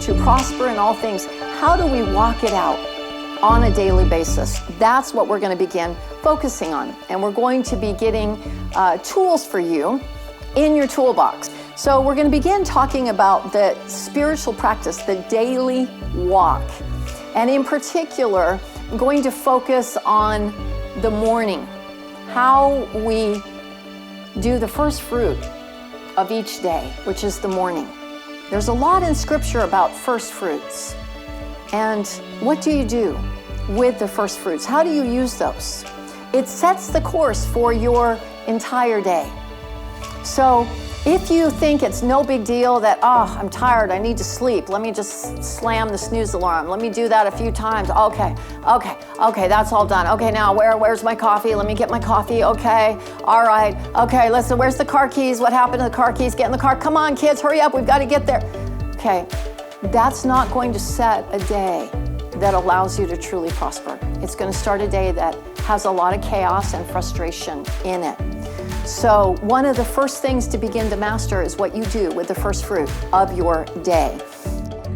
to prosper in all things. How do we walk it out on a daily basis? That's what we're going to begin focusing on. And we're going to be getting tools for you in your toolbox. So we're going to begin talking about the spiritual practice, the daily walk. And in particular, I'm going to focus on the morning, how we do the first fruit of each day, which is the morning. There's a lot in Scripture about first fruits. And what do you do with the first fruits? How do you use those? It sets the course for your entire day. So if you think it's no big deal that, I'm tired, I need to sleep, let me just slam the snooze alarm, let me do that a few times. Okay, that's all done. Okay, now where's my coffee? Let me get my coffee. Okay, all right. Okay, listen, where's the car keys? What happened to the car keys? Get in the car. Come on, kids, hurry up, we've got to get there. Okay, that's not going to set a day that allows you to truly prosper. It's going to start a day that has a lot of chaos and frustration in it. So one of the first things to begin to master is what you do with the first fruit of your day.